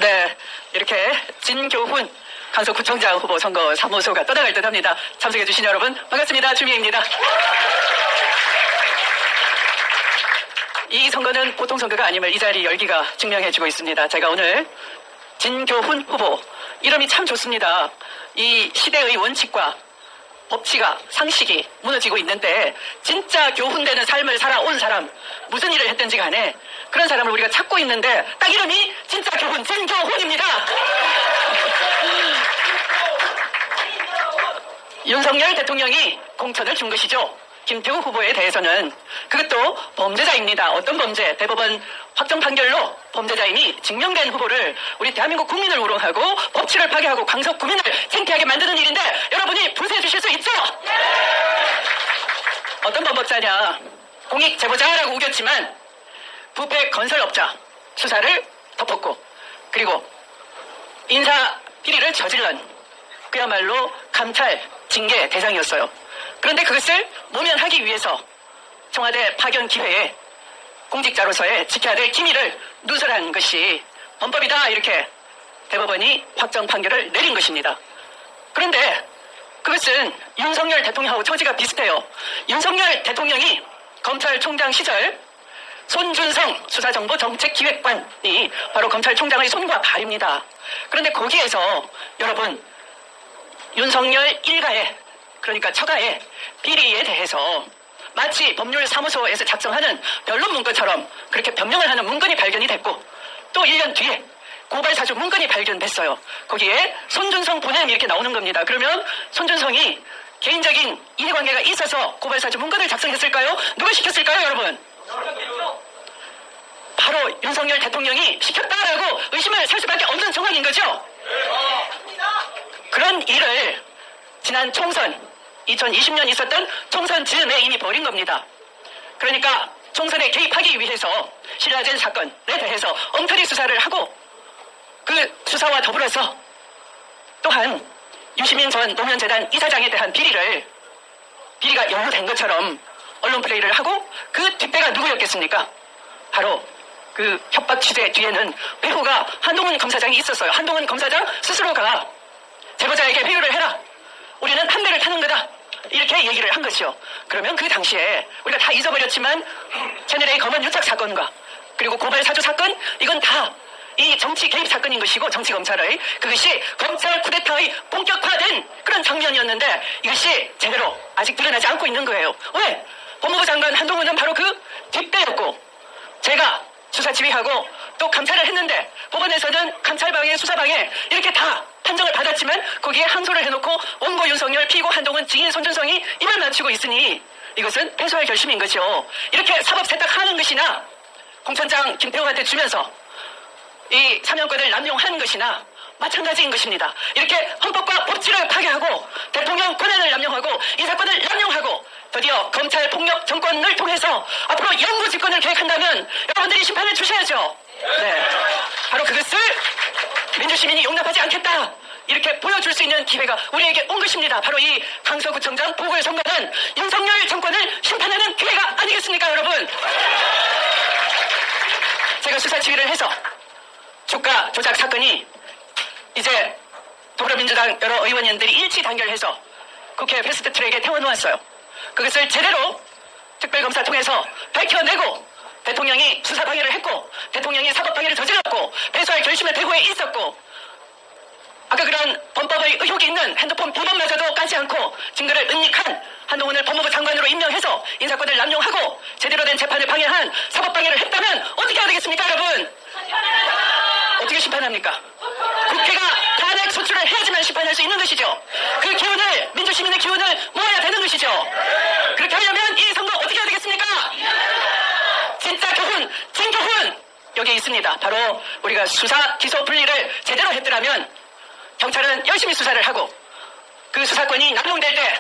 네, 이렇게 진교훈 강서구청장 후보 선거 사무소가 떠나갈 듯 합니다. 참석해주신 여러분 반갑습니다. 주미입니다. 이 선거는 보통 선거가 아님을 이 자리 열기가 증명해주고 있습니다. 제가 오늘 진교훈 후보, 이름이 참 좋습니다. 이 시대의 원칙과 법치가 상식이 무너지고 있는데 진짜 교훈되는 삶을 살아온 사람, 무슨 일을 했든지 간에 그런 사람을 우리가 찾고 있는데 딱 이름이 진짜 교훈, 진교훈입니다. 윤석열 대통령이 공천을 준 것이죠. 김태우 후보에 대해서는 그것도 범죄자입니다. 어떤 범죄? 대법원 확정 판결로 범죄자임이 증명된 후보를 우리 대한민국 국민을 우롱하고 법치를 파괴하고 강서 구민을 창피하게 만드는 일인데 여러분이 불세해 주실 수 있죠? 어떤 범법자냐? 공익 제보자라고 우겼지만 부패 건설업자 수사를 덮었고, 그리고 인사 비리를 저질른 그야말로 감찰 징계 대상이었어요. 그런데 그것을 모면하기 위해서 청와대 파견 기회에 공직자로서의 지켜야 될 기밀을 누설한 것이 범법이다, 이렇게 대법원이 확정 판결을 내린 것입니다. 그런데 그것은 윤석열 대통령하고 처지가 비슷해요. 윤석열 대통령이 검찰총장 시절 손준성 수사정보정책기획관이 바로 검찰총장의 손과 발입니다. 그런데 거기에서 여러분, 윤석열 일가의, 그러니까 처가의 비리에 대해서 마치 법률사무소에서 작성하는 변론 문건처럼 그렇게 변명을 하는 문건이 발견이 됐고, 또 1년 뒤에 고발사주 문건이 발견됐어요. 거기에 손준성 보냄 이렇게 나오는 겁니다. 그러면 손준성이 개인적인 이해관계가 있어서 고발사주 문건을 작성했을까요? 누가 시켰을까요, 여러분? 바로 윤석열 대통령이 시켰다라고 의심을 살 수밖에 없는 정황인 거죠. 그런 일을 지난 총선 2020년 있었던 총선 즈음에 이미 벌인 겁니다. 그러니까 총선에 개입하기 위해서 신라젠 사건에 대해서 엉터리 수사를 하고, 그 수사와 더불어서 또한 유시민 전 노무현재단 이사장에 대한 비리가 연루된 것처럼 언론 플레이를 하고, 그 뒷배가 누구였겠습니까? 바로 그 협박 취재 뒤에는 배후가 한동훈 검사장이 있었어요. 한동훈 검사장 스스로가 제보자에게 회유를 해라, 우리는 판례를 타는 거다, 이렇게 얘기를 한 것이요. 그러면 그 당시에 우리가 다 잊어버렸지만 채널A 검언 유착 사건과 그리고 고발 사주 사건, 이건 다 이 정치 개입 사건인 것이고, 정치 검찰의 그것이 검찰 쿠데타의 본격화된 그런 장면이었는데 이것이 제대로 아직 드러나지 않고 있는 거예요. 왜? 법무부 장관 한동훈은 바로 그 뒷배였고, 제가 수사 지휘하고 또 감찰을 했는데 법원에서는 감찰방해 수사방해 이렇게 다 판정을 받았지만 거기에 항소를 해놓고 원고 윤석열, 피고 한동훈, 증인 손준성이 입을 맞추고 있으니 이것은 패소할 결심인 거죠. 이렇게 사법 세탁하는 것이나 공천장 김태우한테 주면서 이 사면권을 남용한 것이나 마찬가지인 것입니다. 이렇게 헌법과 법치를 파괴하고 대통령 권한을 남용하고 인사권을 남용하고 드디어 검찰 폭력 정권을 통해서 앞으로 영구 집권을 계획한다면 여러분들이 심판을 주셔야죠. 네, 바로 그것을 민주시민이 용납하지 않겠다, 이렇게 보여줄 수 있는 기회가 우리에게 온 것입니다. 바로 이 강서구청장 보궐선거는 윤석열 정권을 심판하는 기회가 아니겠습니까, 여러분? 제가 수사 지휘를 해서 주가 조작 사건이 이제 더불어민주당 여러 의원님들이 일치 단결해서 국회 패스트트랙에 태워놓았어요. 그것을 제대로 특별검사 통해서 밝혀내고 대통령이 수사방해를 했고 대통령이 사법방해를 저질렀고 패소할 결심에 대구에 있었고, 아까 그런 범법의 의혹이 있는 핸드폰 비번마저도 까지 않고 증거를 은닉한 한동훈을 법무부 장관으로 임명해서 인사권을 남용하고 제대로 된 재판을 방해한 사법방해를 했다면 어떻게 해야 되겠습니까, 여러분? 어떻게 심판합니까? 국회가 탄핵 소추를 해야지만 심판할 수 있는 것이죠. 그 기운을, 민주시민의 기운을 모아야 되는 것이죠. 그렇게 하려면 이 선거 어떻게 해야 되겠습니까? 진짜 교훈, 진교훈 여기에 있습니다. 바로 우리가 수사 기소 분리를 제대로 했더라면 경찰은 열심히 수사를 하고 그 수사권이 남용될 때